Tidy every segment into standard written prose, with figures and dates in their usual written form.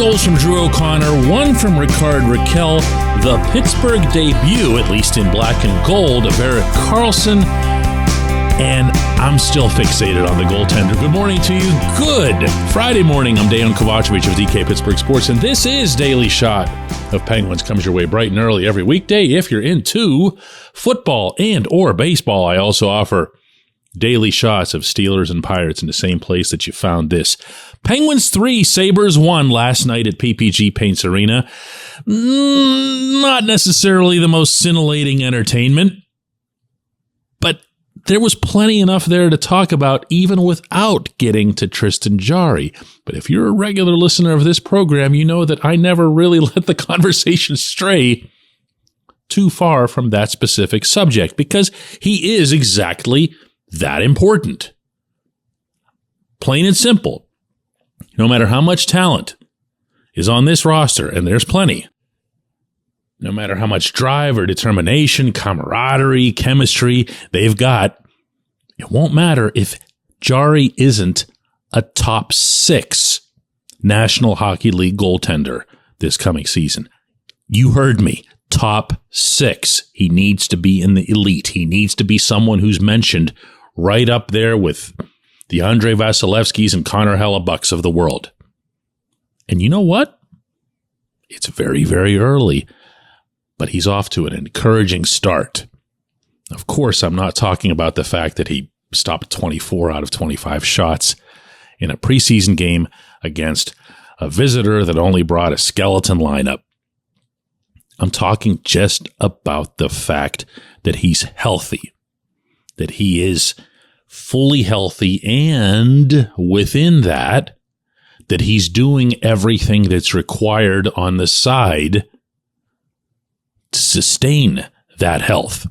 goals from Drew O'Connor, 1 from Ricard Raquel. The Pittsburgh debut, at least in black and gold, of Erik Karlsson. And I'm still fixated on the goaltender. Good morning to you. Good Friday morning. I'm Dejan Kovacevic of DK Pittsburgh Sports, and this is Daily Shot of Penguins. Comes your way bright and early every weekday. If you're into football and or baseball, I also offer daily shots of Steelers and Pirates in the same place that you found this. Penguins 3, Sabres 1 last night at PPG Paints Arena. Not necessarily the most scintillating entertainment, but there was plenty enough there to talk about even without getting to Tristan Jarry. But if you're a regular listener of this program, you know that I never really let the conversation stray too far from that specific subject because he is exactly that important. Plain and simple. No matter how much talent is on this roster, and there's plenty, no matter how much drive or determination, camaraderie, chemistry they've got, it won't matter if Jarry isn't a top 6 National Hockey League goaltender this coming season. You heard me. Top 6. He needs to be in the elite. He needs to be someone who's mentioned right up there with the Andrei Vasilevskis and Connor Hellebucks of the world. And you know what? It's very, very early, but he's off to an encouraging start. Of course, I'm not talking about the fact that he stopped 24 out of 25 shots in a preseason game against a visitor that only brought a skeleton lineup. I'm talking just about the fact that he's healthy, that he is fully healthy, and within that, that he's doing everything that's required on the side to sustain that health.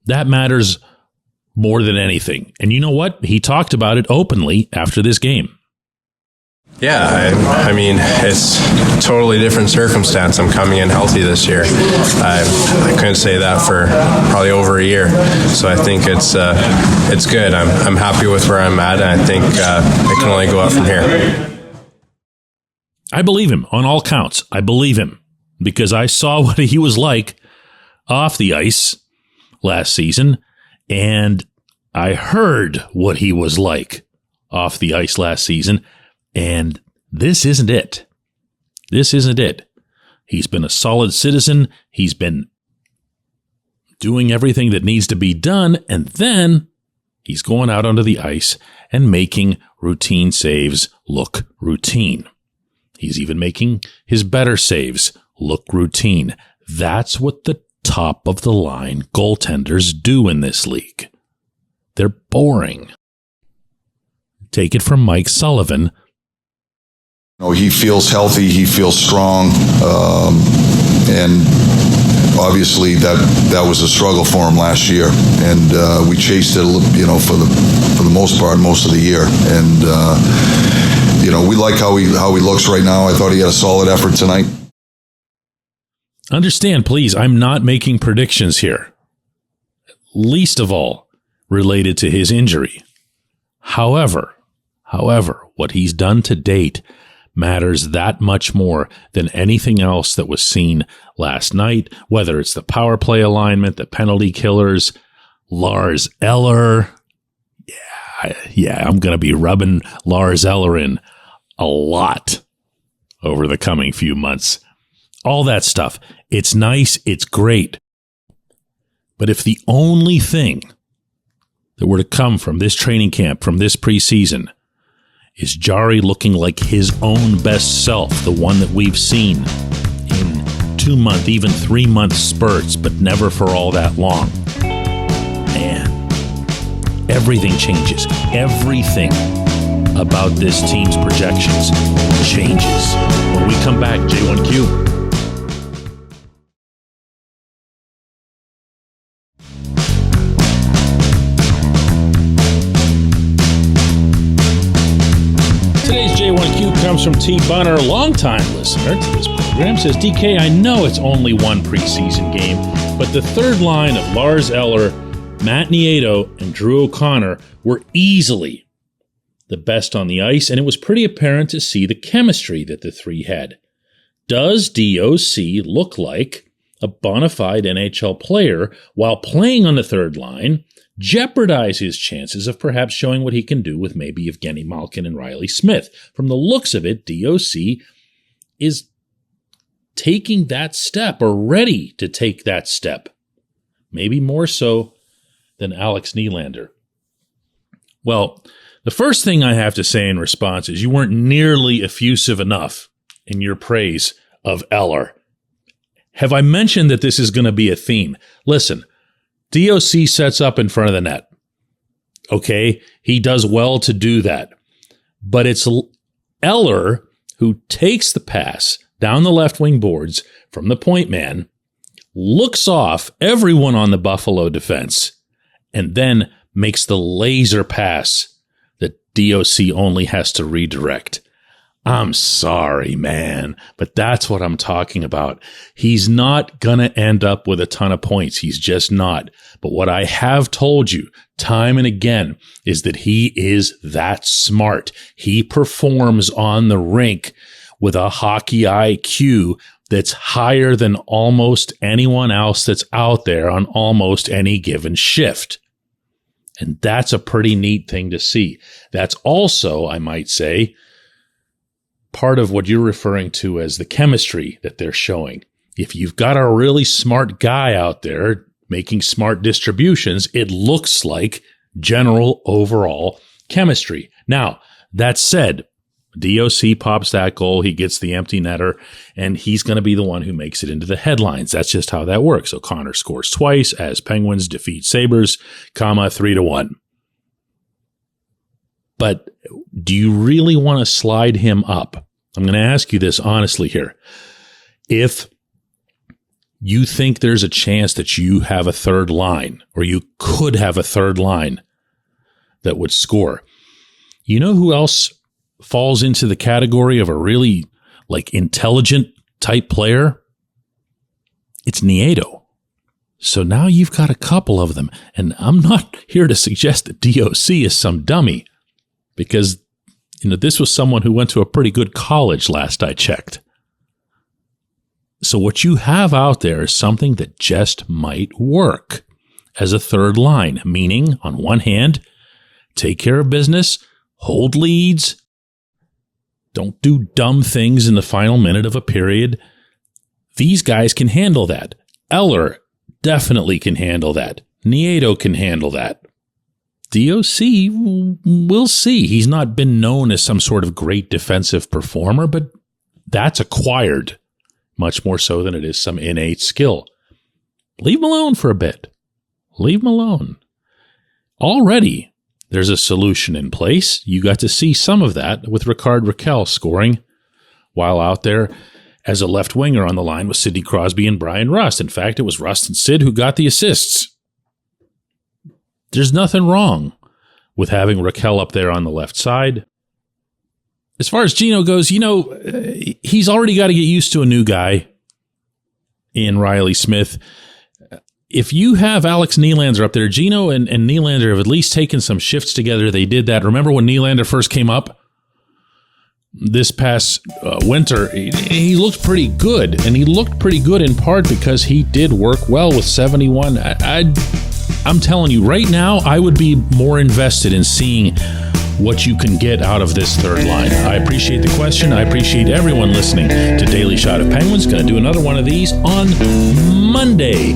That matters more than anything. And you know what? He talked about it openly after this game. Yeah, I mean, it's a totally different circumstance. I'm coming in healthy this year. I couldn't say that for probably over a year. So I think it's good. I'm happy with where I'm at, and I think it can only go up from here. I believe him on all counts. I believe him because I saw what he was like off the ice last season, and I heard what he was like off the ice last season. And this isn't it. This isn't it. He's been a solid citizen. He's been doing everything that needs to be done. And then he's going out onto the ice and making routine saves look routine. He's even making his better saves look routine. That's what the top of the line goaltenders do in this league. They're boring. Take it from Mike Sullivan. He feels healthy, he feels strong, and obviously that was a struggle for him last year, and we chased it, for the most part, most of the year, and we like how he looks right now. I thought he had a solid effort tonight. Understand, please, I'm not making predictions here, least of all related to his injury. However, what he's done to date matters that much more than anything else that was seen last night, whether it's the power play alignment, the penalty killers, Lars Eller. Yeah, I'm going to be rubbing Lars Eller in a lot over the coming few months. All that stuff. It's nice. It's great. But if the only thing that were to come from this training camp, from this preseason, is Jarry looking like his own best self, the one that we've seen in 2-month, even 3-month spurts, but never for all that long. Man, everything changes. Everything about this team's projections changes. When we come back, J1Q. Today's J1Q comes from T. Bunner, longtime listener to this program. Says, DK, I know it's only one preseason game, but the third line of Lars Eller, Matt Nieto, and Drew O'Connor were easily the best on the ice, and it was pretty apparent to see the chemistry that the three had. Does DOC look like a bona fide NHL player while playing on the third line, jeopardize his chances of perhaps showing what he can do with maybe Evgeny Malkin and Riley Smith? From the looks of it, DOC is taking that step or ready to take that step. Maybe more so than Alex Nylander. Well, the first thing I have to say in response is you weren't nearly effusive enough in your praise of Eller. Have I mentioned that this is going to be a theme? Listen, DOC sets up in front of the net. Okay? He does well to do that. But it's Eller who takes the pass down the left wing boards from the point man, looks off everyone on the Buffalo defense, and then makes the laser pass that DOC only has to redirect. I'm sorry, man, but that's what I'm talking about. He's not going to end up with a ton of points. He's just not. But what I have told you time and again is that he is that smart. He performs on the rink with a hockey IQ that's higher than almost anyone else that's out there on almost any given shift. And that's a pretty neat thing to see. That's also, I might say, part of what you're referring to as the chemistry that they're showing. If you've got a really smart guy out there making smart distributions, it looks like general overall chemistry. Now, that said, DOC pops that goal, he gets the empty netter, and he's going to be the one who makes it into the headlines. That's just how that works. O'Connor scores twice as Penguins defeat Sabres, 3-1. But do you really want to slide him up? I'm going to ask you this honestly here. If you think there's a chance that you have a third line, or you could have a third line that would score, you know who else falls into the category of a really intelligent type player? It's Nieto. So now you've got a couple of them, and I'm not here to suggest that DOC is some dummy, because this was someone who went to a pretty good college last I checked. So what you have out there is something that just might work as a third line, meaning on one hand, take care of business, hold leads, don't do dumb things in the final minute of a period. These guys can handle that. Eller definitely can handle that. Nieto can handle that. DOC, we'll see. He's not been known as some sort of great defensive performer, but that's acquired much more so than it is some innate skill. Leave him alone for a bit. Leave him alone. Already, there's a solution in place. You got to see some of that with Rickard Rakell scoring while out there as a left winger on the line with Sidney Crosby and Brian Rust. In fact, it was Rust and Sid who got the assists. There's nothing wrong with having Rakell up there on the left side. As far as Gino goes, he's already got to get used to a new guy in Riley Smith. If you have Alex Nylander up there, Gino and Nylander have at least taken some shifts together. They did that. Remember when Nylander first came up this past winter? He looked pretty good, and he looked pretty good in part because he did work well with 71. I'm telling you, right now, I would be more invested in seeing what you can get out of this third line. I appreciate the question. I appreciate everyone listening to Daily Shot of Penguins. Going to do another one of these on Monday.